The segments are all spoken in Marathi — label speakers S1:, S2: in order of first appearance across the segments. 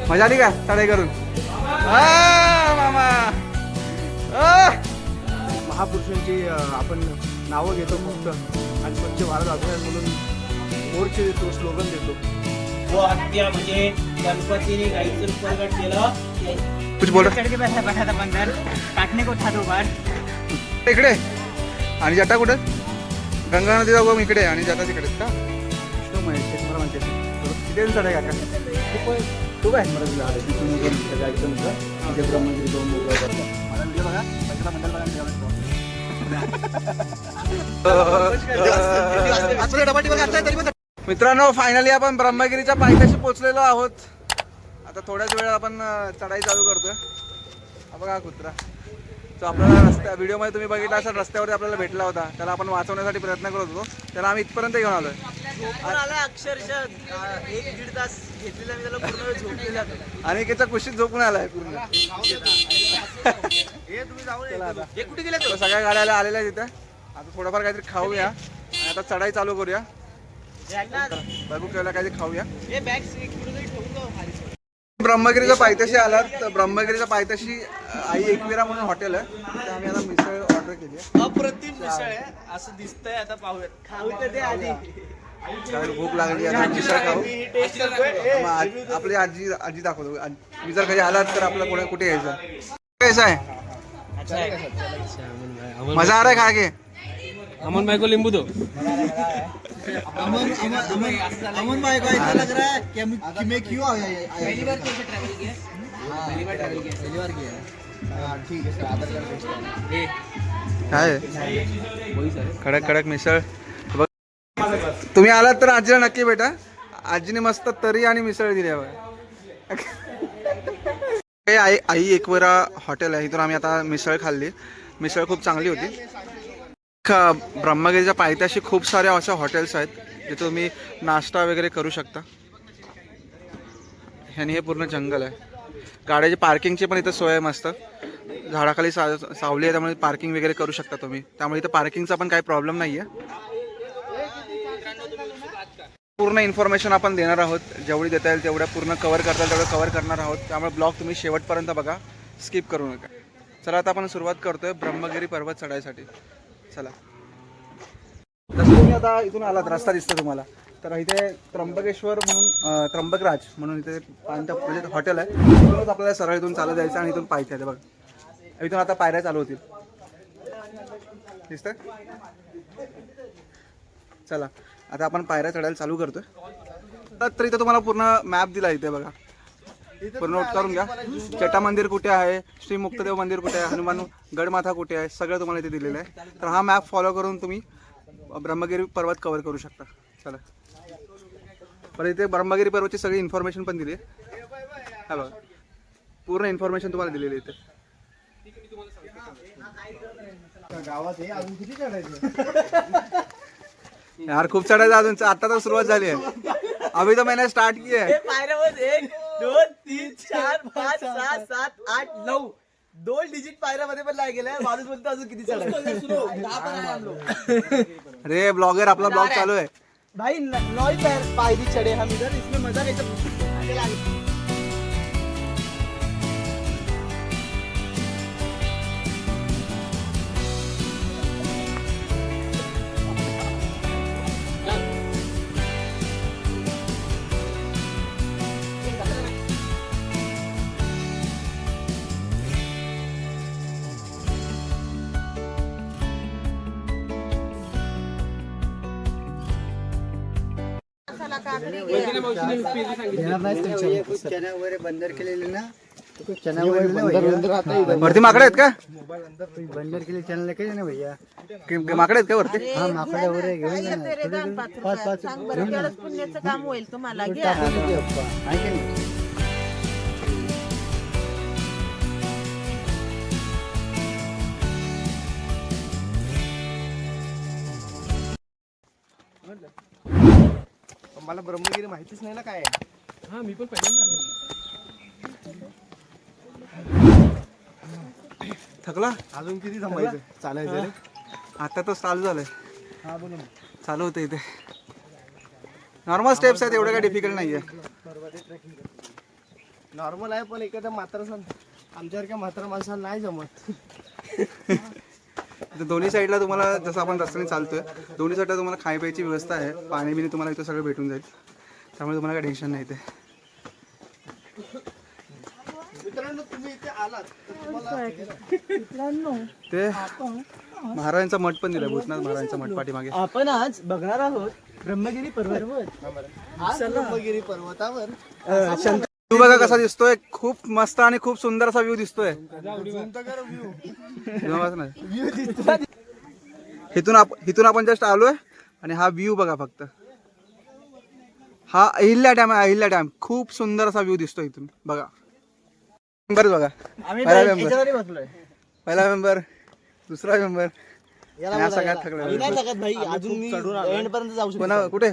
S1: मजा आली का चढाई करून? मामा महापुरुषांची आपण नावं घेतो फक्त आणि स्वच्छ भारत अभियान म्हणून मोर्चे देतो, स्लोगन देतो.
S2: हत्या म्हणजे गणपतीने गाईचं प्रगट केलं.
S1: कुछ बोल
S2: काटणे को था दो बार.
S1: इकडे आणि जटा कुठे? गंगा नदी जाऊ इकडे आणि जटा तिकडे का? मला म्हणते किती चढाई काका? तू काय मला ब्रह्मगिरी दोन मित्रांनो, फायनली आपण ब्रह्मगिरीच्या पायथ्याशी पोहोचलेलो आहोत. आता थोड्याच वेळ आपण चढाई चालू करतोय. हा बघा कुत्रा तो आपल्याला व्हिडिओमध्ये तुम्ही बघितला असाल, रस्त्यावरती आपल्याला भेटला होता. त्याला आपण वाचवण्यासाठी प्रयत्न करत होतो. त्याला आम्ही इथपर्यंत घेऊन आलोय.
S2: अक्षरशः 1-1.5 तास घेतलेला मी त्याला पूर्ण वेळ झोपलेला.
S1: आणि त्याचा कुशीत झोपून आलाय पूर्ण.
S2: हे कुठे गेले?
S1: सगळ्या गाड्या आलेल्या तिथे. आता थोडंफार काहीतरी खाऊया आणि आता चढाई चालू करूया. बघू केला काहीतरी खाऊया. ब्रह्मगिरीच्या पायथ्याशी आलात तर ब्रह्मगिरीच्या पायथ्याशी आई एकविरा म्हणून हॉटेल आहे. तिथे आम्ही आता मिसळ ऑर्डर केली आहे.
S2: अप्रतिम मिसळ आहे असं दिसतंय. आता पाहूयात. खाऊ तर ते आधी.
S1: भूक लागली आता मिसळ खाऊ. आपली आजी दाखवतो. मी जर कधी आलात तर आपला कुठे यायचं? कैसा आहे? मजा आ रहा है खा के?
S3: अमन भाई को नींबू दो.
S2: अमन भाई को ऐसा लग रहा है कि मैं क्यों आया? पहली बार कैसे ट्रैवल किया? पहली बार किया. हां ठीक है सर. आधार कार्ड भेजता.
S1: काय कडक कडक मिसळ. तुम्ही आलात तर आजीला नक्की भेटा. आजीने मस्त तरी आणि मिसळ दिली आहे. आई एकविरा हॉटेल आहे. इथून आम्ही आता मिसळ खाल्ली. मिसळ खूप चांगली होती. ब्रह्मगिरीच्या पायथ्याशी खूप साऱ्या अशा हॉटेल्स आहेत जिथे तुम्ही नाश्ता वगैरे करू शकता. ह्यानी हे पूर्ण जंगल आहे. गाड्याची पार्किंगची पण इथं सोय आहे मस्त. झाडाखाली सावली आहे त्यामुळे पार्किंग वगैरे करू शकता तुम्ही. त्यामुळे इथं पार्किंगचा पण काही प्रॉब्लेम नाही आहे. पूर्ण इन्फॉर्मेशन आपण देणार आहोत. जेवढी देता येईल तेवढ्या पूर्ण कव्हर करता येईल तेवढं कव्हर करणार आहोत. त्यामुळे ब्लॉग तुम्ही शेवटपर्यंत बघा, स्किप करू नका. चला आता आपण सुरुवात करतोय ब्रह्मगिरी पर्वत चढायसाठी. चला. जसं तुम्ही आता इथून आलात रस्ता दिसतो तुम्हाला तर इथे त्र्यंबकेश्वर म्हणून त्र्यंबकराज म्हणून इथे म्हणजे हॉटेल आहे. तिथूनच आपल्याला सरळ इथून चालत जायचं आणि इथून पायथ्या आहे बघा. इथून आता पायऱ्या चालू होतील. दिसतंय? चला आता आपण पायऱ्या चढायला चालू करतोय. तर इथं तुम्हाला पूर्ण मॅप दिला इथे बघा. पूर्ण नोट करून घ्या. चटा मंदिर कुठे आहे, श्री मुक्तदेव मंदिर कुठे आहे, हनुमान गडमाथा कुठे आहे, सगळं तुम्हाला इथे दिलेलं आहे. तर हा मॅप फॉलो करून तुम्ही ब्रह्मगिरी पर्वत कव्हर करू शकता. चला. पण इथे ब्रह्मगिरी पर्वतची सगळी इन्फॉर्मेशन पण दिली आहे. हा बघा पूर्ण इन्फॉर्मेशन तुम्हाला दिलेली आहे इथे. यार खूप चढायचं अजून. आता तर सुरुवात झाली आहे. अभी तो मैंने स्टार्ट की है.
S2: 1 2 3 4 5 6 7 8 9 2 डिजिट पायऱ्यामध्ये पण नाही गेलाय. माणूस बोलतो अजून किती चढायचं.
S1: अरे ब्लॉगर आपला ब्लॉग चालू है
S2: भाई. 9 पायरी चढ़े हम इधर. इसमें मजा नहीं.
S4: चना वगैरे बंदर केलेले ना. चना वगैरे
S1: वरती माकडे आहेत का?
S4: बंदर केले चॅनल केले ना भैया.
S1: माकडे आहेत का वरती?
S4: हा माकडे वगैरे घेऊन जा ना. 5-5
S5: पुण्याचं काम होईल तुम्हाला.
S4: आहे का नाही?
S2: मला ब्रह्मगिरी माहितीच नाही ना काय आहे.
S3: हा मी पण पहिल्यांदा आलो.
S1: थकला?
S2: अजून किती थांबायचं चालायचं रे?
S1: आता तर चालू झालंय.
S2: हा बोला ना.
S1: चालू होतं इथे. नॉर्मल स्टेप्स आहेत, एवढं काही डिफिकल्ट नाही आहे.
S2: नॉर्मल आहे पण एखाद्या आमच्यासारख्या म्हातारा माणसाला नाही जमत.
S1: तर दोन्ही साईडला तुम्हाला जसं आपण रस्त्याने चालतोय दोन्ही साईडला तुम्हाला खाय प्यायची व्यवस्था आहे. पाणी बिणी तुम्हाला इथं सगळं भेटून जाईल. त्यामुळे तुम्हाला काही टेन्शन नाही ते.
S2: मित्रांनो तुम्ही इथे आलात तर तुम्हाला
S1: ते महाराजांचा मठ पण दिला. भूतनाथ महाराजांचा मठ पाठीमागे.
S2: आपण आज बघणार आहोत ब्रह्मगिरी पर्वत. आज ब्रह्मगिरी पर्वतावर
S1: व्ह्यू बघा कसा दिसतोय. खूप मस्त आणि खूप सुंदर असा व्ह्यू दिसतोय. इथून आपण जस्ट आलोय आणि हा व्ह्यू बघा फक्त. हा अहिल्या डॅम आहे. अहिल्या डॅम खूप सुंदर असा व्ह्यू दिसतोय इथून बघा. मेंबर बघा. पहिला मेंबर दुसरा मेंबर सगळ्यात थकला.
S2: भाई अजून मी एंड पर्यंत जाऊ
S1: पुन्हा कुठे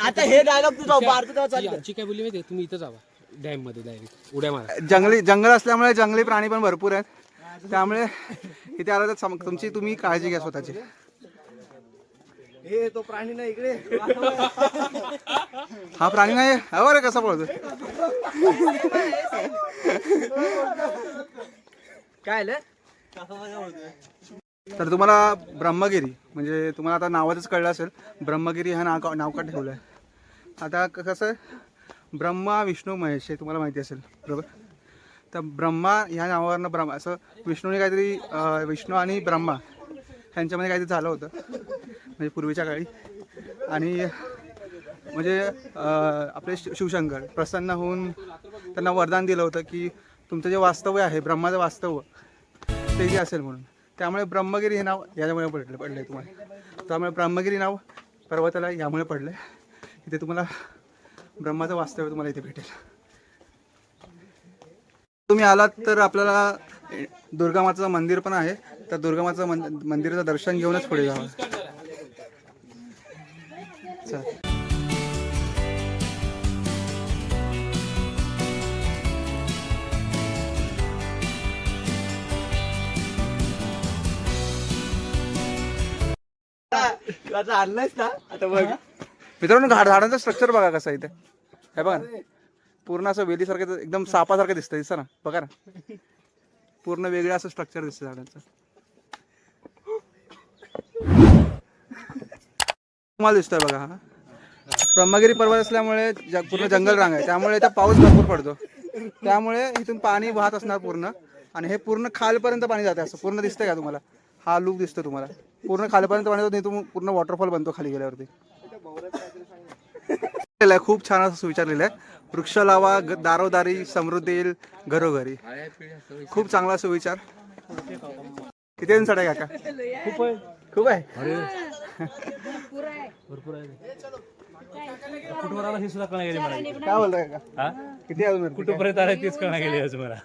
S2: आता हे डायलॉग तुझा बारतो तेव्हा चालेल.
S3: आजची काय बोलली माहिती तुम्ही इथं जावा डॅम मध्ये डायरेक्ट उड्या मारा.
S1: जंगल असल्यामुळे जंगली प्राणी पण भरपूर आहेत. त्यामुळे इथे आला तर तुम्ही काळजी घ्या स्वतःची.
S2: हे तो प्राणी ना इकडे
S1: हा प्राणी नाही. अरे कसा पळतोय.
S2: काय
S1: तर तुम्हाला ब्रह्मगिरी म्हणजे तुम्हाला आता नावातच कळलं असेल. ब्रह्मगिरी हा नाव का ठेवलं आहे. आता कसं आहे ब्रह्मा विष्णू महेश हे तुम्हाला माहिती असेल बरोबर. तर ब्रह्मा ह्या नावावरनं ब्रह्मा असं विष्णूने काहीतरी विष्णू आणि ब्रह्मा ह्यांच्यामध्ये काहीतरी झालं होतं म्हणजे पूर्वीच्या काळी. आणि म्हणजे आपले शिवशंकर प्रसन्न होऊन त्यांना वरदान दिलं होतं की तुमचं जे वास्तव्य आहे ब्रह्माचं वास्तव्य ते जे असेल म्हणून. त्यामुळे ब्रह्मगिरी हे नाव याच्यामुळे पडलं तुम्हाला. त्यामुळे ब्रह्मगिरी नाव पर्वताला यामुळे पडलं आहे. इथे तुम्हाला ब्रह्माचं वास्तव्य तुम्हाला इथे भेटेल. तुम्ही आलात तर आपल्याला दुर्गामाचं मंदिर पण आहे. तर दुर्गामाचं मंदिराचं दर्शन घेऊनच पुढे जावं. चल
S2: आणलंयस ना आता बघ.
S1: मित्रांनो झाडांचं स्ट्रक्चर बघा कसं इथे. हे बघा ना पूर्ण असं वेलीसारखं एकदम सापासारखं दिसतं ना बघा ना. पूर्ण वेगळं असं स्ट्रक्चर दिसतं झाडांचं. तुम्हाला दिसतोय बघा. हा ब्रह्मगिरी पर्वत असल्यामुळे पूर्ण जंगल रांग आहे. त्यामुळे इथं पाऊस भरपूर पडतो. त्यामुळे इथून पाणी वाहत असणार पूर्ण. आणि हे पूर्ण खालपर्यंत पाणी जाते. असं पूर्ण दिसतंय का तुम्हाला. हा लूक दिसतो तुम्हाला. पूर्ण खालपर्यंत पाणी जातो. इथून पूर्ण वॉटरफॉल बनतो खाली गेल्यावरती. खूप छान असं विचारलेलं आहे. वृक्ष लावा दारोदारी समृद्धी येईल घरोघरी. खूप चांगला असं विचार. किती जण चढाय काका. खूप आहे.
S3: भरपूर आहे. कुठवर आला हे सुद्धा कळा गेले मला.
S1: काय बोलताय काका. किती अजून
S3: कुठपर्यंत आला तेच कळा गेले आज मला.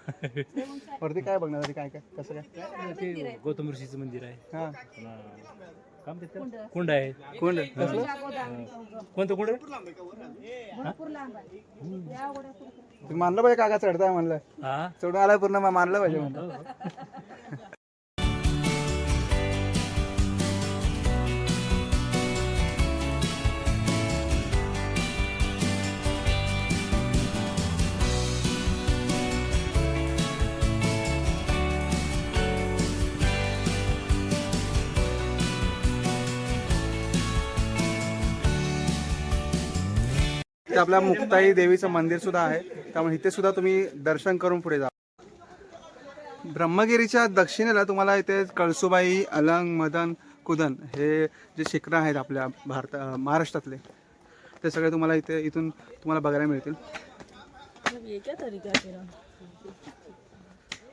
S1: वरती काय बघण्यासाठी काय काय कसं काय.
S3: ते गौतम ऋषीचं मंदिर आहे.
S1: हा
S3: काम कुंड आहे.
S1: कोण
S3: कोणतं कुंड.
S1: तुम्ही मानलं पाहिजे काका चढताय म्हणलं.
S3: हा
S1: चढून आलाय पूर्ण मानलं पाहिजे म्हणलं. इथे आपल्या मुक्ताई देवीचं मंदिर सुद्धा आहे. त्यामुळे इथे सुद्धा तुम्ही दर्शन करून पुढे जा. ब्रह्मगिरीच्या दक्षिणेला तुम्हाला इथे कळसुबाई अलंग मदन कुदन हे जे शिखरं आहेत आपल्या महाराष्ट्रातले ते सगळे तुम्हाला इथून तुम्हाला बघायला मिळतील.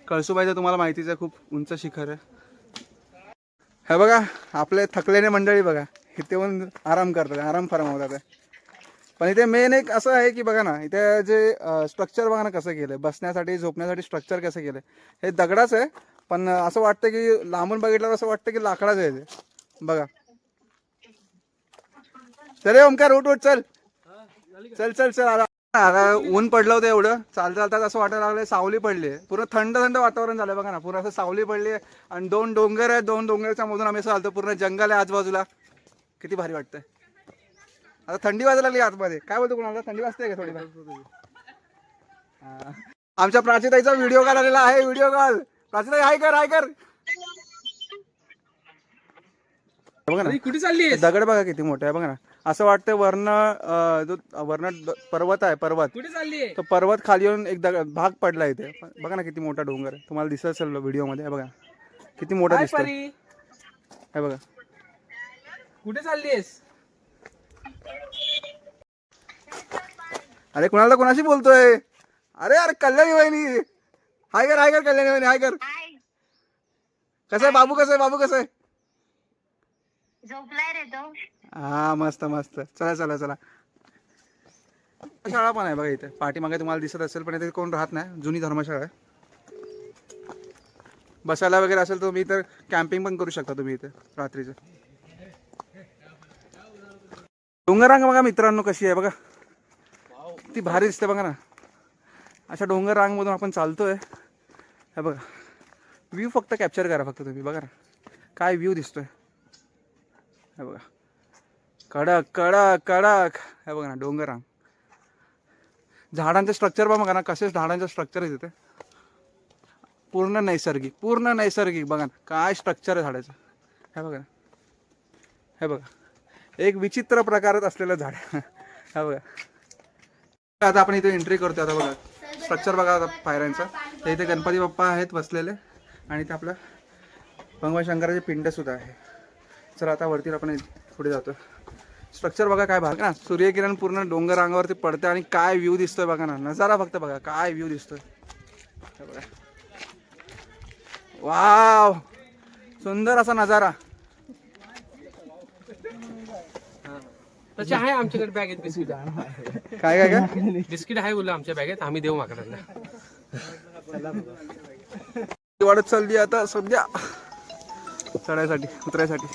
S1: कळसुबाईचं तुम्हाला माहितीच आहे खूप उंच शिखर आहे. हे बघा आपले थकलेले मंडळी बघा इथे येऊन आराम करतात. आराम फरमावतात. पण इथे मेन एक असं आहे की बघा ना इथे जे स्ट्रक्चर बघा ना कसं केलंय. बसण्यासाठी झोपण्यासाठी स्ट्रक्चर कसं केलंय. हे दगडाच आहे पण असं वाटतं की लांबून बघितल्यावर असं वाटतं की लाकडाच आहे ते बघा. चल ओमकार उठ उठ चल चल चल चल. आता ऊन पडलं होतं एवढं चालता चालतात असं वाटायला लागलं सावली पडली आहे. पूर्ण थंड थंड वातावरण झालं बघा ना. पूर्ण असं सावली पडली आहे आणि 2 डोंगर आहे. 2 डोंगराच्या मधून आम्ही असं चालतो. पूर्ण जंगल आहे आजूबाजूला. किती भारी वाटतंय. आता थंडी वाजायला लागली आतमध्ये. काय बोलतो कुणाला, थंडी वाजते का थोडी? आमच्या प्राचीताईचा व्हिडिओ कॉल आलेला आहे. Video call. प्राचीताई हाय कर, हाय कर. बघा ना
S3: कुठे चालली
S1: दगड बघा किती मोठे आहे. बघा ना असं वाटतं वर्ण पर्वत आहे. पर्वत
S3: कुठे चालली
S1: तो पर्वत खाली येऊन एक भाग पडला इथे. बघा ना किती मोठा डोंगर आहे. तुम्हाला दिसत असेल व्हिडिओ मध्ये. बघा किती मोठा दिसतोय. हे बघा
S3: कुठे चाललीस?
S1: अरे कुणाला कोणाशी बोलतोय? अरे अरे कल्याणी वहिनी. हाय कर, हाय कर कल्याणी वहिनी, हाय कर. कसं आहे बाबू, कसं आहे बाबू, कसं आहे?
S6: झोपलाय रे तो.
S1: हा मस्त मस्त. चला चला चला. शाळा पण आहे बघा इथे पाठीमागे, तुम्हाला दिसत असेल पण इथे कोण राहत नाही. जुनी धर्मशाळा आहे. बसायला वगैरे असेल तर तुम्ही इथं कॅम्पिंग पण करू शकता तुम्ही इथे रात्रीचं. डोंगररांग बघा मित्रांनो कशी आहे बघा, ती भारी दिसते बघा ना. अशा डोंगर रांगमधून आपण चालतोय. हे बघा व्ह्यू फक्त कॅप्चर करा फक्त तुम्ही. बघा ना काय व्ह्यू दिसतोय. हे बघा कडक कडक कडक. हे बघा ना डोंगर रांग. झाडांचं स्ट्रक्चर बघा ना कसे झाडांचं स्ट्रक्चर आहे तिथे. पूर्ण नैसर्गिक, पूर्ण नैसर्गिक. बघा ना काय स्ट्रक्चर आहे झाडाचं. हे बघा, हे बघा एक विचित्र प्रकारात असलेलं झाड. हे बघा आता आपण इथे एंट्री करतो. आता बघा स्ट्रक्चर बघा आता पायऱ्यांचा. तर इथे गणपती बाप्पा आहेत बसलेले आणि इथे आपलं भगवान शंकराचे पिंड सुद्धा आहे. चला आता वरती आपण पुढे जातो. स्ट्रक्चर बघा काय भाग ना. सूर्यकिरण पूर्ण डोंगर रांगावरती पडते आणि काय व्ह्यू दिसतोय बघा ना. नजारा फक्त बघा काय व्ह्यू दिसतोय. बघा वाव सुंदर असा नजारा.
S3: तसे आहे आमच्याकडे बॅगेत बिस्किट.
S1: काय काय काय
S3: बिस्किट आहे बोललो आमच्या बॅगेत, आम्ही देऊ माकडांना.
S1: वाढत चालली आता सध्या चढायसाठी उतरायसाठी.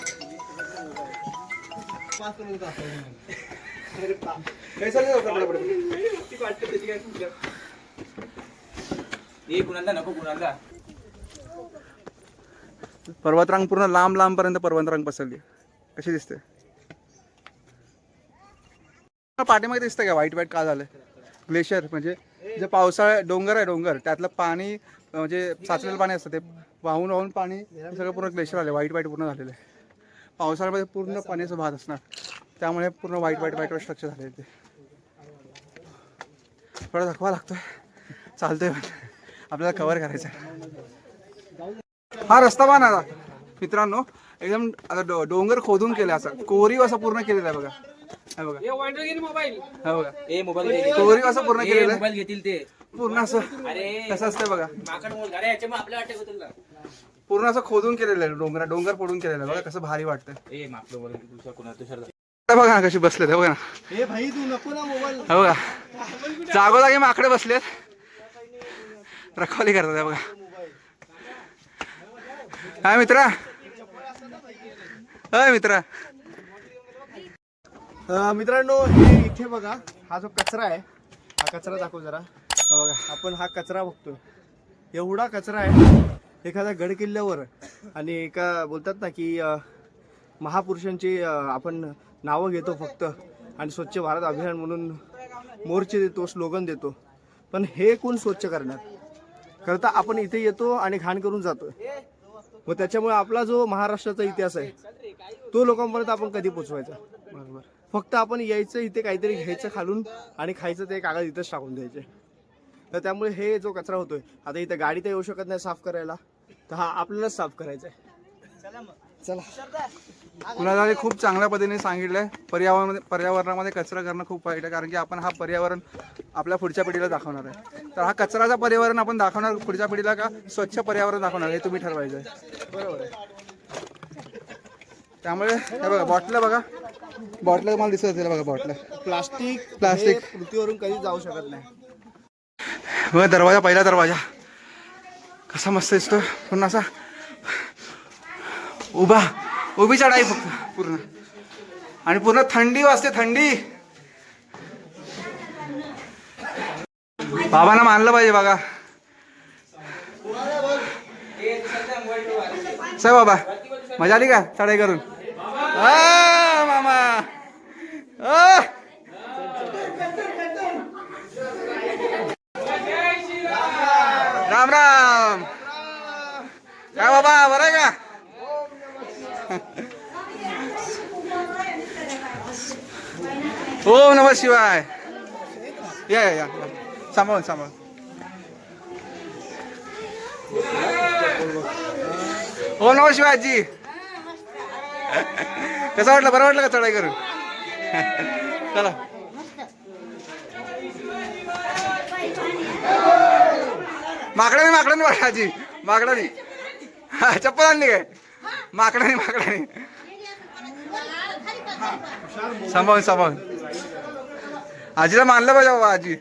S1: पर्वतरांग पूर्ण लांब लांब पर्यंत पर्वतरांग पसरली. कशी दिसते पाठीमागे दिसतं का व्हाईट व्हाईट का झालंय? ग्लेशियर म्हणजे जे पावसाळ्या डोंगर आहे, डोंगर त्यातलं पाणी म्हणजे साचलेलं पाणी असतं ते वाहून वाहून पाणी सगळं पूर्ण ग्लेशियर आले. व्हाईट व्हाईट पूर्ण झालेलं आहे. पावसाळ्यामध्ये पूर्ण पाण्याचा भात असणार त्यामुळे पूर्ण white white white white structure झाले ते. थोडा दाखवा लागतोय. चालतोय आपल्याला कव्हर करायचं आहे. हा रस्ता पहा ना मित्रांनो एकदम आता डोंगर खोदून केला असा कोरीव असं पूर्ण केलेलं आहे बघा. हे बघा
S3: मोबाईल
S1: हे बघा कोरीव असं पूर्ण केलेलं आहे.
S3: घेतील ते
S1: पूर्ण असं कसं असतंय बघा. पूर्ण असं खोदून केलेलं आहे. डोंगर फोडून केलेलं आहे बघा. कसं भारी वाटतंय. बघा ना कशी बसलेत. हे बघा ना.
S2: ए भाई तू नको ना मोबाईल.
S1: हे बघा जागोजागी माकडे बसलेत रखवाली करतात. हे बघा काय मित्रा, अय मित्रा.
S2: मित्रांनो हे इथे बघा हा जो कचरा आहे, हा कचरा दाखव जरा.
S1: बघा
S2: आपण हा कचरा बघतोय. एवढा कचरा आहे एखाद्या गड किल्ल्यावर. आणि एका बोलतात ना की महापुरुषांची आपण नावं घेतो फक्त आणि स्वच्छ भारत अभियान म्हणून मोर्चे देतो, स्लोगन देतो. पण हे कोण स्वच्छ करणार? करता आपण इथे येतो आणि घाण करून जातो. मग त्याच्यामुळे आपला जो महाराष्ट्राचा इतिहास आहे तो लोकांपर्यंत आपण कधी पोचवायचा? बरोबर. फक्त आपण यायचं इथे काहीतरी घ्यायचं खालून आणि खायचं ते कागद इथंच टाकून द्यायचे. तर त्यामुळे हे जो कचरा होतोय आता इथे गाडी तर येऊ शकत नाही साफ करायला, तर हा आपल्यालाच साफ करायचा आहे. चला.
S1: कुणाला खूप चांगल्या पद्धतीने सांगितलंय. पर्यावरणामध्ये कचरा करणं खूप वाईट आहे कारण की आपण हा पर्यावरण आपल्या पुढच्या पिढीला दाखवणार आहे. तर हा कचराचा पर्यावरण आपण दाखवणार पुढच्या पिढीला का स्वच्छ पर्यावरण दाखवणार हे तुम्ही ठरवायचं आहे.
S2: बरोबर आहे.
S1: त्यामुळे हे बघा बॉटल बघा. बॉटल तुम्हाला दिसत असेल बघा. बॉटल
S2: प्लास्टिक
S1: प्लास्टिक
S2: पृथ्वीवरून कधी जाऊ शकत नाही.
S1: बघा दरवाजा, पहिला दरवाजा कसा मस्त दिसतो. पुन्हा असा उभी चढाई फक्त पूर्ण. आणि पूर्ण थंडी वाजते. थंडी बाबांना मानलं पाहिजे बघा. साहेब बाबा मजा आली का चढाई करून? मामा आ! राम राम. काय बाबा बरं आहे का? ओम नमः शिवाय. या सांभाळून सांभाळ. ओम नमः शिवाय आजी. कसं वाटलं? बरं वाटलं का चढाई करून? चला. माकडाने वाट आजी. माकडाने चप्पल आणली काय? माकडाने सांभाळून आजीला मानलं पाहिजे बाबा. आजी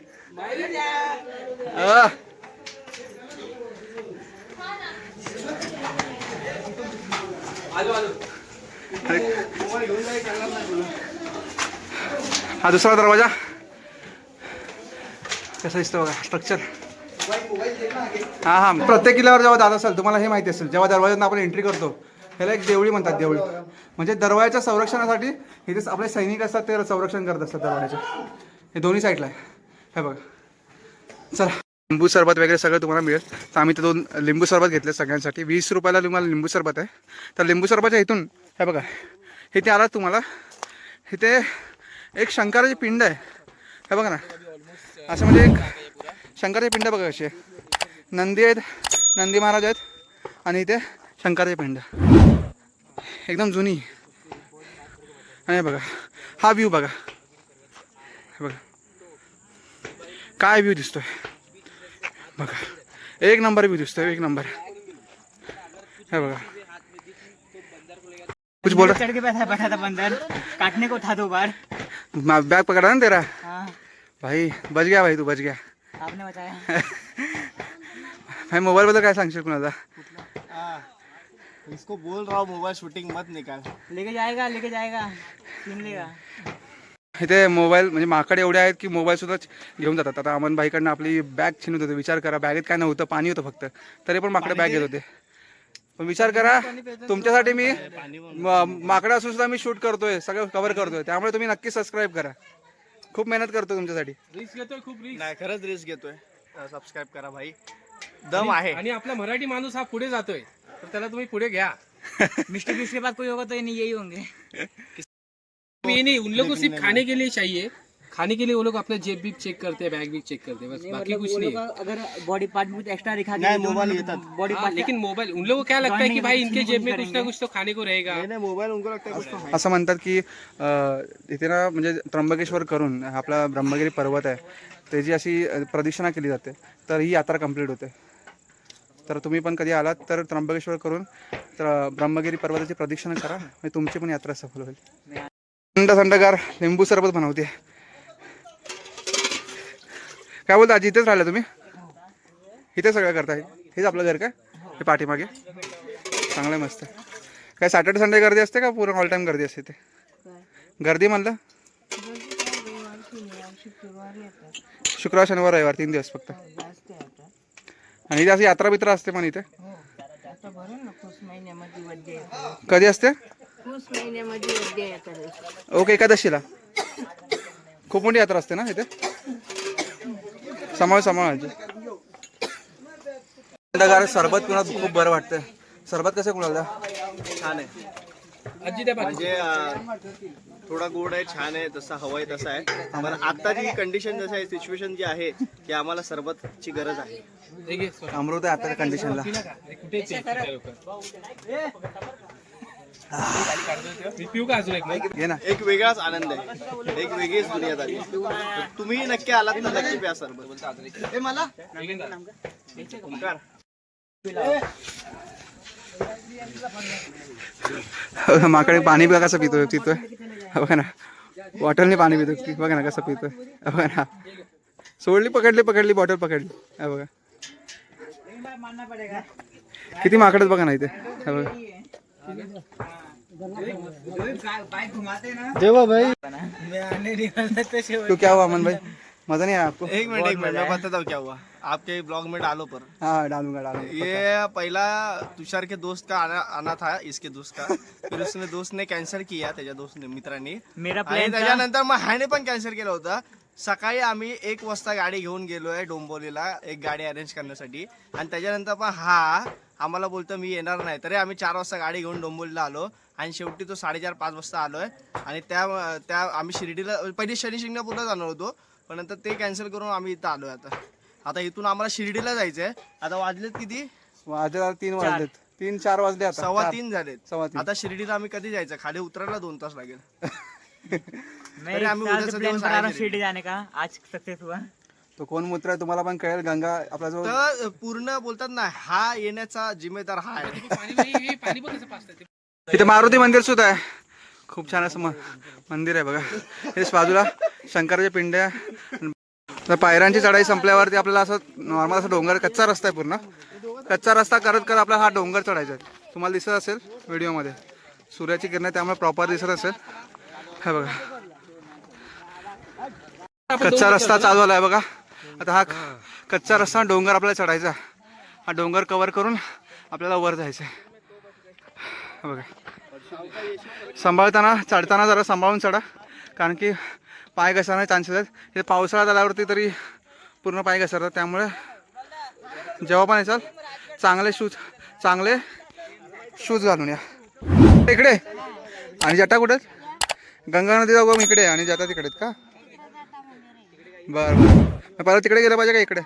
S1: हा दुसरा दरवाजा कसा दिसतो बघा स्ट्रक्चर. हा प्रत्येक किल्ल्यावर जेव्हा जात असेल तुम्हाला हे माहिती असेल, जेव्हा दरवाज्यातून आपण एंट्री करतो ह्याला एक देवळी म्हणतात. देवळी म्हणजे दरवाजाच्या संरक्षणासाठी इथे आपले सैनिक असतात, ते संरक्षण करत असतात दरवाजाचे. हे दोन्ही साईडला आहे. हे बघा. चला लिंबू सरबत वगैरे सगळं तुम्हाला मिळेल. तर आम्ही ते 2 लिंबू सरबत घेतले सगळ्यांसाठी. 20 रुपयाला तुम्हाला लिंबू सरबत आहे. तर लिंबू सरबतच्या इथून हे बघा, इथे आलात तुम्हाला, इथे एक शंकराची पिंड आहे. हे बघा ना, असं म्हणजे एक शंकराची पिंड बघा कशी आहे. नंदी आहेत, नंदी महाराज आहेत आणि इथे शंकराची पिंड एकदम जुनी. आणि बघा हा व्ह्यू बघा. हे बघा काय व्ह्यू दिसतोय बघा. एक नंबर व्ह्यू दिसतोय, एक नंबर. हे बघा. कुछ बोल रहा?
S4: चढ़ के बैठा था बंदर, काटने को था 2 बार.
S1: बैग पकड़ा ना तेरा.
S4: हाँ,
S1: भाई बच गया, भाई तू बच गया.
S4: आपने बचाया.
S1: भाई मोबाईल बद्दल काय सांगशील कुणाला?
S2: इसको बोल रहा हूँ मोबाइल शूटिंग मत निकाल.
S4: लेके जाएगा छीन लेगा.
S1: इथे मोबाईल म्हणजे माकड एवढे आहेत की मोबाईल सुद्धा घेऊन जातात. आता अमन भाईकडनं आपली बॅग छीनत होते. विचार करा, बॅगेत काय नव्हतं, पाणी होतं फक्त, तरी पण माकडं बॅग घेत होते. पण विचार करा, तुमच्यासाठी मी माकडं असून सुद्धा मी शूट करतोय, सगळं कव्हर करतोय. त्यामुळे तुम्ही नक्की सबस्क्राईब करा. खूप मेहनत करतो तुमच्यासाठी.
S3: रिस्क घेतोय, खूप रिस्क.
S2: नाही, खरंच रिस्क घेतोय. सबस्क्राईब करा भाई, दम आहे.
S3: आणि आपला मराठी माणूस हा पुढे जातोय, तर त्याला तुम्ही पुढे घ्या.
S4: मिस्टर बीस्ट के बाद कोई होगा तो ये नहीं, यही होंगे.
S3: ये नहीं, उन लोगों को सिर्फ खाने के लिए चाहिए. खाने के लिए वो लोग अपना जेब भी चेक करते हैं, बैग भी चेक करते हैं, बस बाकी कुछ नहीं है.
S4: अगर बॉडी पार्ट में कुछ एक्स्ट्रा दिखा
S2: नहीं, मोबाइल येतात.
S4: बॉडी
S3: हाँ, लेकिन मोबाइल उन लोगों को क्या लगता है कि भाई इनके जेब में कुछ ना कुछ तो खाने को रहेगा.
S2: नाही मोबाईल उनको लगता है कुछ तो है.
S1: असं म्हणतात की इथे ना म्हणजे त्र्यंबकेश्वर करून आपला ब्रह्मगिरी पर्वत आहे, त्याची अशी प्रदक्षिणा केली जाते, तर ही यात्रा कंप्लीट होते. तर तुम्ही पण कधी आलात तर त्र्यंबकेश्वर करून तर ब्रह्मगिरी पर्वताची प्रदक्षिणा करा, म्हणजे तुमची पण यात्रा सफल होईल. थंडगार लिंबू सरबत बनवते. काय बोलता आजी? इथेच राहिला तुम्ही? इथे सगळं करताय? हेच आपलं घर काय? हे पाठीमागे चांगलं आहे, मस्त. काय सॅटर्डे संडे गर्दी असते का पूर्ण ऑल टाइम गर्दी असते? ते गर्दी म्हणलं शुक्रवार शनिवार रविवार 3 दिवस फक्त. आणि इथे अशी यात्रा बित्रा असते पण इथे कधी असते? ओके, एकादशीला खूप मोठी यात्रा असते ना इथे. सांभाळ थंडगार सरबत पिण्यात खूप बरं वाटतं. सरबत कसं कुणाला?
S2: छान आहे.
S3: आजी त्या
S2: म्हणजे थोडा गोड आहे, छान आहे, जसा हवाय तसा आहे. पण आता जी कंडिशन जसं आहे, सिच्युएशन जी आहे की आम्हाला सरबतची गरज आहे.
S1: अमृत आहे आता कंडिशनला.
S3: पिऊ का अजून एक?
S1: घे ना.
S2: एक वेगळाच आनंद आहे, एक वेगळीच दुनिया झाली. तुम्ही नक्की आलात ना, नक्की प्या सरबत. हे मला ओंकार.
S1: माकडे पाणी बघा कसं पितोय. बघा ना, बॉटलने पाणी पितोय. बघा ना कसं पितोय. बघा ना, सोडली, पकडली बॉटल पकडली. बघा किती माकडच बघा ना इथे. बघा
S4: देवा भाई.
S1: तो क्या हुआ अमन भाई? मजा नहीं आया आपको?
S2: एक मिनट मैं बताता हूँ क्या हुआ. आपके ब्लॉग में डालो पर
S1: हाँ डालूंगा
S2: ये पहला तुषार के दोस्त का आना था, इसके दोस्त का, फिर उसने दोस्त ने कॅन्सल किया, त्याच्या दोस्त मित्रांनी.
S4: मेरा
S2: आणि
S4: प्लॅन
S2: त्याच्यानंतर मग ह्याने पण कॅन्सल केलं होतं. सकाळी आम्ही 1 वाजता गाडी घेऊन गेलोय डोंबिवलीला एक गाडी अरेंज करण्यासाठी, आणि त्याच्यानंतर पण हा आम्हाला बोलतो मी येणार नाही, तरी आम्ही 4 वाजता गाडी घेऊन डोंबिवलीला आलो आणि शेवटी तो 4:30-5 वाजता आलोय. आणि त्या आम्ही शिर्डीला पहिली शनी शिंगणापूरला जाणार होतो, पण नंतर ते कॅन्सल करून आम्ही इथं आलोय. आता इथून आम्हाला शिर्डीला जायचंय. आता वाजलेत किती?
S1: वाजले 3 वाजलेत, 3-4 वाजले आता.
S2: 3:15 झालेत.
S1: 3:15.
S2: आता शिर्डीला आम्ही कधी जायचं? खाली उतरायला 2 तास लागेल.
S4: मैं
S2: अरे,
S4: एक
S2: हमें
S4: साल
S2: उधर
S4: से
S2: से
S4: प्लान
S2: दिवस
S4: बना रहा हूँ
S2: आए
S4: शिरडी जाने का, आज सक्सेस हुआ.
S1: तो कोण मूत्र आहे तुम्हाला पण कळेल. गंगा आपला जो
S2: तर पूर्ण बोलतात ना, हा येण्याचा जिम्मेदार हा आहे.
S3: पाणी पण कसं पाचतं ते.
S1: इथे मारुती मंदिर सुद्धा आहे. खूप छान असं मंदिर आहे बघा. हे बाजूला शंकराचे पिंड आहे. तर पायऱ्यांची चढाई संपल्यावरती आपल्याला असं नॉर्मल असं डोंगर, कच्चा रस्ता आहे, पूर्ण कच्चा रस्ता करत करत आपल्याला हा डोंगर चढायचा आहे. तुम्हाला दिसत असेल व्हिडिओमध्ये सूर्याची किरण त्यामुळे प्रॉपर दिसत असेल. हे बघा कच्चा रस्ता चालू झाला आहे बघा. आता हा कच्चा रस्ता डोंगर आपल्याला चढायचा. हा डोंगर कव्हर करून आपल्याला वर जायचं आहे. बघा सांभाळताना चढताना जरा सांभाळून चढा, कारण की पाय घसरण्याचे चान्सेस आहेत. हे पावसाळ्यात आल्यावरती तरी पूर्ण पाय घसरतात, त्यामुळे जेव्हा पण याचाल चांगले शूज घालून या. इकडे आणि जटा कुठे? गंगा नदीचा उगम इकडे आणि जटा तिकडे का? बरं पहिला तिकडे गेलं पाहिजे का इकडे?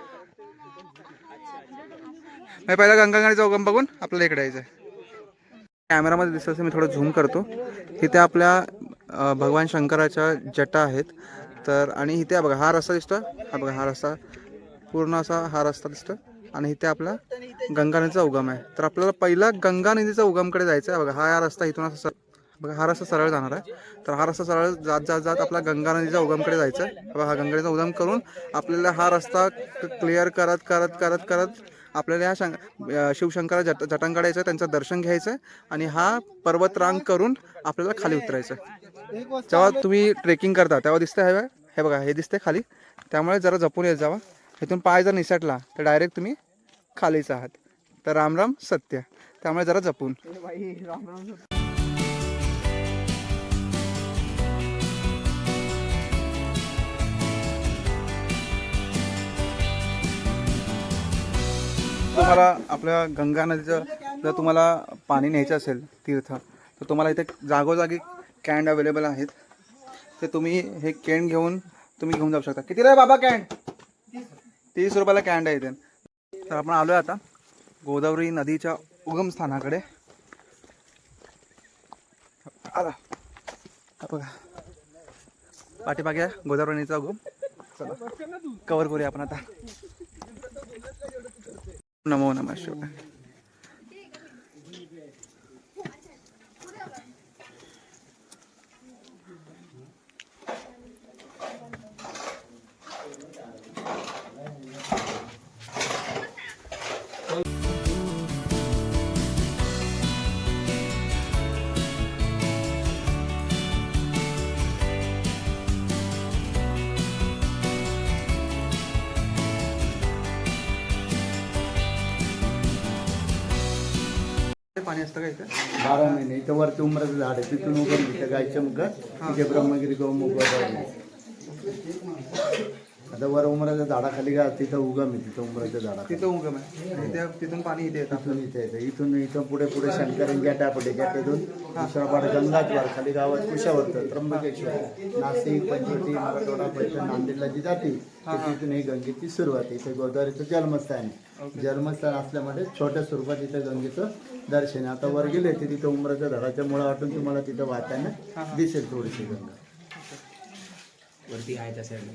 S1: पहिला गंगा नदीचा उगम बघून आपल्याला इकडे यायचं आहे. कॅमेरामध्ये दिसत असेल, मी थोडं झूम करतो. इथे आपल्या भगवान शंकराच्या जटा आहेत. तर आणि इथे बघा हा रस्ता दिसतो. हा बघा हा रस्ता पूर्ण असा हा रस्ता दिसतो आणि इथे आपला गंगा नदीचा उगम आहे. तर आपल्याला पहिला गंगा नदीचा उगमकडे जायचं आहे. बघा हा रस्ता इथून असं बघा हा रस्ता सरळ जाणार आहे. तर हा रस्ता सरळ जात आपला गंगा नदीच्या उगमकडे जायचं आहे. बघा हा गंगा नदीचा उगम करून आपल्याला हा रस्ता क्लिअर करत आपल्याला ह्या शिवशंकरा जटांकडे यायचं, त्यांचं दर्शन घ्यायचं आणि हा पर्वतरांग करून आपल्याला खाली उतरायचं. जेव्हा तुम्ही ट्रेकिंग करता तेव्हा दिसतं हे बघा हे दिसते खाली, त्यामुळे जरा जपून येत जावा. इथून पाय जर निसटला तर डायरेक्ट तुम्ही खालीच आहात. तर रामराम सत्य, त्यामुळे जरा जपून. तुम्हाला आपल्या गंगा नदीचं जर तुम्हाला पाणी न्यायचं असेल तीर्थ, तर तुम्हाला इथे जागोजागी कॅन अवेलेबल आहेत. ते तुम्ही हे कॅन घेऊन तुम्ही घेऊन जाऊ शकता. कितीला आहे बाबा कॅन? 30 रुपयाला कॅन आहे इथे. तर आपण आलो आहे आता गोदावरी नदीच्या उगमस्थानाकडे. आला बघा पाठीमागे गोदावरी नदीचा उगम. चला कव्हर करूया आपण आता. नमो नमः शिवाय. पाणी असतं का इथे?
S6: 12 महिने. इथं वरती उमराचं झाड आहे, तिथून उगम इथं गायचं मुख, इथे ब्रह्मगिरी गौमुख आता वर उमराच्या झाडाखाली गा तिथं उगम आहे, तिथं उमराच्या झाडाखाली
S1: तिथं उगम आहे. तिथून पाणी इथे येतं.
S6: तिथून इथे येतं. इथून पुढे शंकरन गेटापटे गेटेतून दुसरा पाठ गंगाद्वार, खाली गावात कुशावर्त, त्र्यंबकेश्वर, नाशिक, पंचवटी, मराठवाडा, पैठण, नांदेडला जी जाते तिथून ही गंगेची सुरुवात आहे. इथे गोदावरीचं जन्मस्थान आहे. जन्मस्थान असल्यामुळे छोट्या स्वरूपात इथं गंगेचं दर्शन आहे. आता वर गेले ते तिथं उमराच्या झाडाच्या मुळा वाटून तुम्हाला तिथं वाहताना दिसेल थोडीशी गंगा.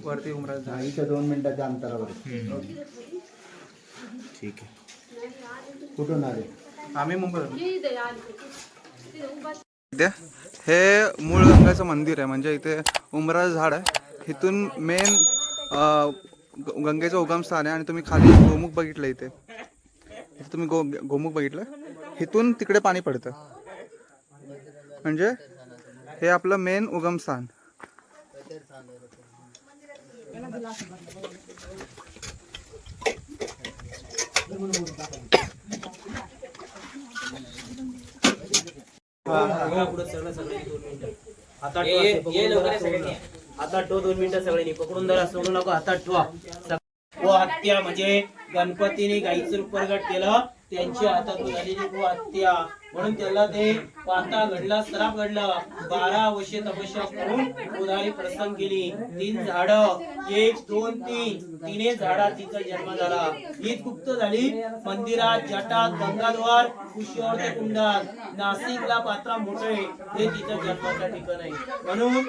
S1: वरती उमराचं झाड.
S6: इथं 2 मिनिटाच्या अंतरावर.
S1: ठीक आहे.
S6: कुठून आले?
S1: आम्ही मुंबईत. हे मूळ गंगाचं मंदिर आहे, म्हणजे इथे उमराचं झाड आहे. इथून मेन गंगेचं उगमस्थान आहे. आणि तुम्ही खाली गोमुख बघितलं इथे तुम्ही गोमुख बघितलं, इथून तिकडे पाणी पडतं, म्हणजे हे आपलं मेन उगमस्थान.
S7: हातात ठेव 2 मिनिटं सगळ्यांनी पकडून धरा सोडू नको हातात ठेवा गो हत्या म्हणजे गणपतीने गाईचं रूप प्रगट केलं त्यांच्या हातातून झालेली गो हत्या म्हणून त्याला ते पाता घडला श्राप घडला 12 वर्षे तपस्या करून उदारी प्रसंग केली 3 झाडं 1 2 3 तिने झाडात तिचा जन्म झाला हीच गुप्त झाली मंदिरात जटात गंगाद्वार कुशीवर ते कुंडात नाशिकला पात्रा मोठे हे तिचं जन्माचं ठिकाण आहे म्हणून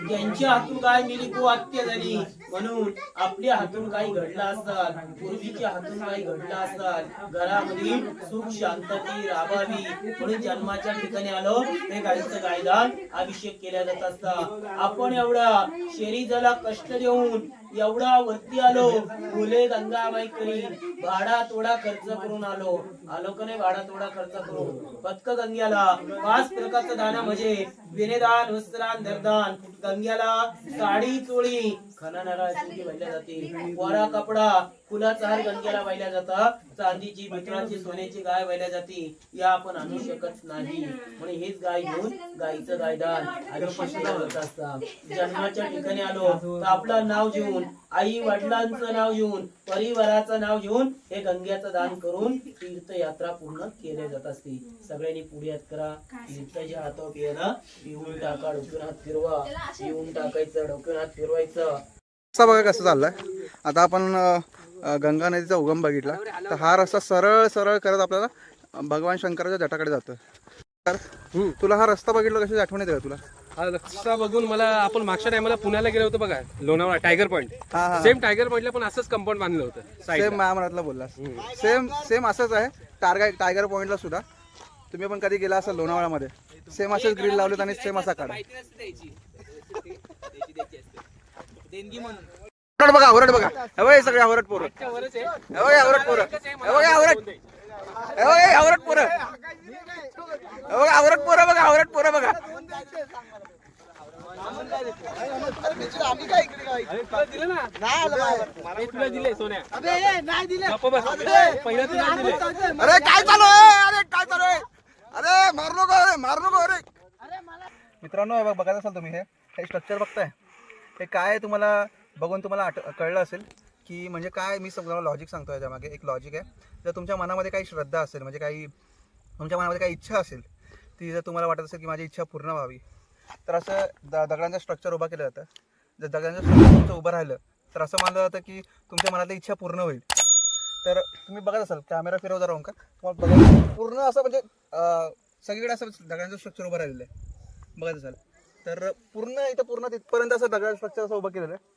S7: त्यांच्या हातून काय मिली गो हत्या झाली म्हणून आपल्या हातून काही घडलं असतात पूर्वीच्या हातून काही घडलं असतात घरामध्ये सुख शांतती राबावी म्हणून जन्माच्या ठिकाणी आलो हे गाईचं गायदान अभिषेक केला जात असता आपण एवढा शरीराला कष्ट देऊन एवढा वरती आलो फुले गंगाबाई करी भाडा तोडा खर्च करून आलो का नाही भाडा तोडा खर्च करून पत्क गंग्याला 5 प्रकारचं दाना म्हणजे विनेदान वस्त्रान धरदान गंग्याला साडी चोळी खना नारळाची वाहिल्या जाते कोरा कपडा फुलाचा हार गंग्याला वाहिल्या जातात चांदीची पितळाची सोन्याची गाय वाहिल्या जाते या आपण आणू शकत नाही म्हणून हेच गाय घेऊन गायचं गायदान अभिषेक होत असतात जन्माच्या ठिकाणी आलो तर आपलं नाव घेऊन आई वडिलांचं नाव घेऊन परिवाराचं नाव घेऊन हे गंग्याचं दान करून तीर्थयात्रा पूर्ण केल्या जात असते सगळ्यांनी पुढे हात करा तीर्थाच्या हातावर पियाला पिऊन टाका डोक्यावर हात फिरवा पिऊन टाकायचं डोक्यावर हात फिरवायचं
S1: रस्ता बघा कसं चाललाय आता आपण गंगा नदीचा उगम बघितला तर हा रस्ता सरळ सरळ करत आपल्याला भगवान शंकराच्या जटाकडे जातो तर तुला हा रस्ता बघितला कशी आठवण येते का तुला
S3: हा रस्ता बघून मला आपण मागच्या टायमाला पुण्याला गेलो होतो बघा Lonavala tiger point same tiger पॉईंटला पण असंच कंपाऊंड बांधलं होतं
S1: सेम महामरातला बोललास सेम असंच आहे टायगर पॉईंटला सुद्धा तुम्ही पण कधी गेला असाल लोणावळ्यामध्ये सेम असेच ग्रिल लावलेत आणि सेम असा काढा आवरट बघा हे सगळे आवरट पोरं आवरट पोरं आवरट पोरं आवरट पोरं बघा आवरट पोरं बघा अरे काय चालू आहे अरे मारू नको अरे मित्रांनो हे बघायचं असाल तुम्ही हे स्ट्रक्चर बघताय हे काय तुम्हाला बघून तुम्हाला कळलं असेल की म्हणजे काय मी तुम्हाला लॉजिक सांगतो याच्यामागे एक लॉजिक आहे जर तुमच्या मनामध्ये काही श्रद्धा असेल म्हणजे काही तुमच्या मनामध्ये काही इच्छा असेल ती जर तुम्हाला वाटत असेल की माझी इच्छा पूर्ण व्हावी तर असं दगडांचं स्ट्रक्चर उभं केलं जातं जर दगडांचं स्ट्रक्चर तुमचं उभं राहिलं तर असं मानलं जातं की तुमच्या मनातली इच्छा पूर्ण होईल तर तुम्ही बघत असाल कॅमेरा फिरवता राहून का तुम्हाला बघा पूर्ण असं म्हणजे सगळीकडे असं दगडांचं स्ट्रक्चर उभं राहिलेलं आहे बघत असाल तर पूर्ण तिथपर्यंत असं दगडाचं स्ट्रक्चर असं उभं केलेलं आहे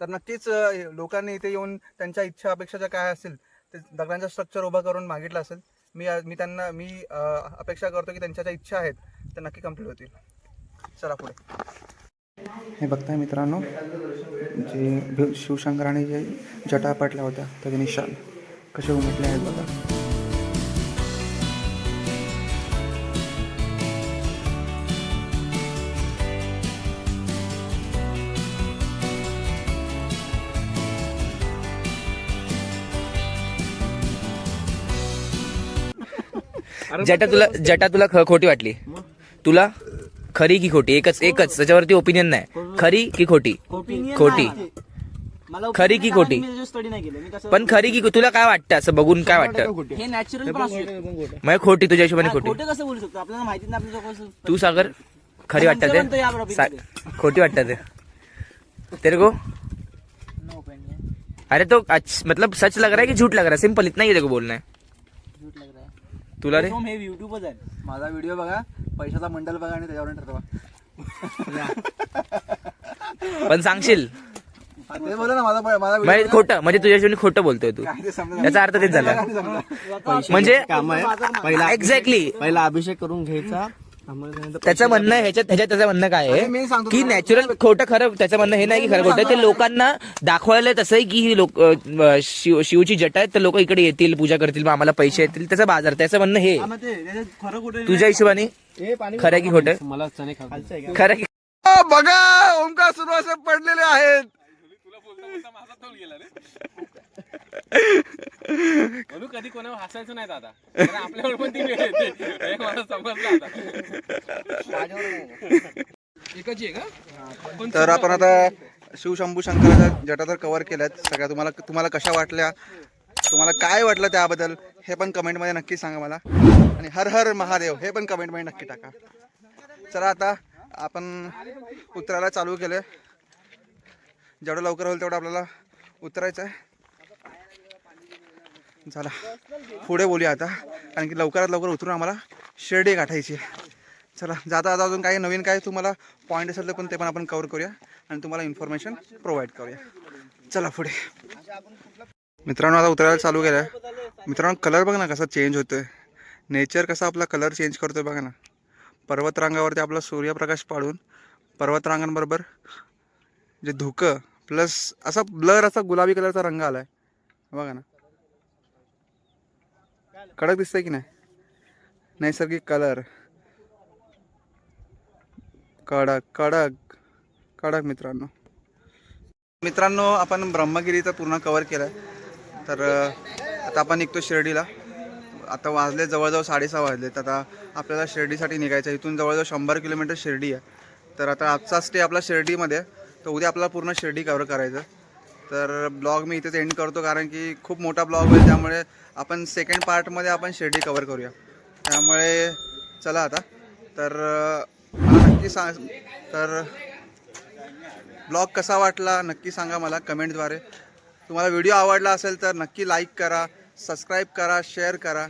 S1: तर नक्कीच लोकांनी इथे येऊन त्यांच्या इच्छा अपेक्षा काय असेल ते दगडांचं स्ट्रक्चर उभं करून मागितलं असेल मी अपेक्षा करतो की त्यांच्या ज्या इच्छा आहेत त्या नक्की कंप्लीट होतील चला पुढे हे बघताय मित्रांनो जे शिवशंकराने जे जटा पटल्या होत्या त्याचे निशाण कसे उमटले आहेत बघा
S8: जटा तुला खोटी वाटली तुला खरी की खोटी एकच त्याच्यावरती ओपिनियन नाही खरी की खोटी खरी की खोटी पण खरी की तुला काय वाटतं असं बघून काय वाटतं
S4: हे नॅचरल
S8: मग खोटी तुझ्या हिशोबाने खोटी
S4: कसं बोलू शकतो आपल्याला माहिती नाही आपल्या
S8: तू सागर खरी वाटतं ते खोटी वाटतं ते तेरे को अरे तो मतलब सच लग रहा है कि झूठ लग रहा है सिंपल इतना ही तेरे को बोलना है तुला रे
S4: हे युट्यूबच आहे
S1: माझा व्हिडिओ बघा पैशाचा मंडल बघा आणि त्याच्यावर ठरवा
S8: पण सांगशील
S1: ते बोला ना माझा
S8: खोटं म्हणजे तुझ्या हिशोबाने खोटं बोलतोय तू याचा अर्थ तेच झाला म्हणजे एक्झॅक्टली
S2: पहिला अभिषेक करून घ्यायचा
S8: त्याचं म्हणणं ह्याच्यात त्याचं म्हणणं काय आहे की नॅचरल खोटं खरं त्याचं म्हणणं हे नाही की खरं खोटं ते लोकांना दाखवायला तसं आहे की ही लोक शिवची जटा आहेत तर लोक इकडे येतील पूजा करतील मग आम्हाला पैसे येतील त्याचा बाजार त्याचं म्हणणं हे तुझ्या हिशोबाने खरं की खोटं
S3: मला
S8: खरं की
S1: बघा ओंकार सुरू असे पडलेले आहेत
S3: म्हणून कधी कोणावर हसायचं नाही दादा, कारण आपल्यावर पण ती वेळ येते हे मला समजलं आता. एकाची आहे का? पण
S1: तर आपण आता शिवशंभू शंकराच्या जटा तर कव्हर केल्यात सगळ्या. तुम्हाला कशा वाटल्या, तुम्हाला काय वाटलं त्याबद्दल हे पण कमेंटमध्ये नक्की सांगा मला. आणि हर हर महादेव हे पण कमेंटमध्ये नक्की टाका. चला आता आपण उतरायला चालू केलं. जेवढं लवकर होईल तेवढं आपल्याला उतरायचं आहे. चला पुढे बोलूया आता, कारण की लवकरात लवकर उतरून आम्हाला शिर्डी गाठायची आहे. चला जाता आता अजून काही नवीन काय तुम्हाला पॉईंट असेल तर पण ते पण आपण कव्हर करूया आणि तुम्हाला इन्फॉर्मेशन प्रोव्हाइड करूया. चला पुढे. मित्रांनो आता उतरायला चालू केलं आहे. मित्रांनो कलर बघा ना कसा चेंज होतोय. नेचर कसा आपला कलर चेंज करतोय बघा ना. पर्वतरांगावरती आपला सूर्यप्रकाश पाडून पर्वतरांगांबरोबर जे धुकं प्लस असा ब्लर असा गुलाबी कलरचा रंग आलाय बघा ना. कडक दिसतंय की नाही. नैसर्गिक कलर कडक कडक कडक. मित्रांनो आपण ब्रह्मगिरीचं पूर्ण कव्हर केलं आहे. तर आता आपण निघतो शिर्डीला. आता वाजले जवळजवळ 6:30 वाजलेत. आता आपल्याला शिर्डीसाठी निघायचं आहे. इथून जवळजवळ 100 किलोमीटर शिर्डी आहे. तर आता आजचा स्टे आपला शिर्डीमध्ये, तर उद्या आपल्याला पूर्ण शिर्डी कव्हर करायचं. तर ब्लॉग मी इथेच एंड करतो, कारण की खूप मोठा ब्लॉग होईल. त्यामुळे आपण सेकंड पार्टमध्ये आपण शिर्डी कव्हर करूया. त्यामुळे चला आता. तर मला नक्की सांग, तर ब्लॉग कसा वाटला नक्की सांगा मला कमेंटद्वारे. तुम्हाला व्हिडिओ आवडला असेल तर नक्की लाईक करा, सबस्क्राईब करा, शेअर करा.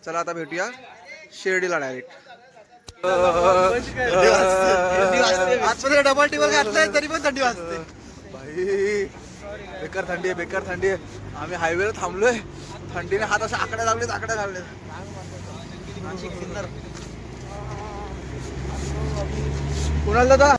S1: चला आता भेटूया शिर्डीला डायरेक्ट.
S2: आजमध्ये डबल टेबल घातलंय तरी पण थंडी वाजते.
S1: भाई बेकार थंडी आहे, बेकार थंडी आहे. आम्ही हायवेला थांबलोय. थंडीने हात असे आकड्या लागले. कुणाला दादा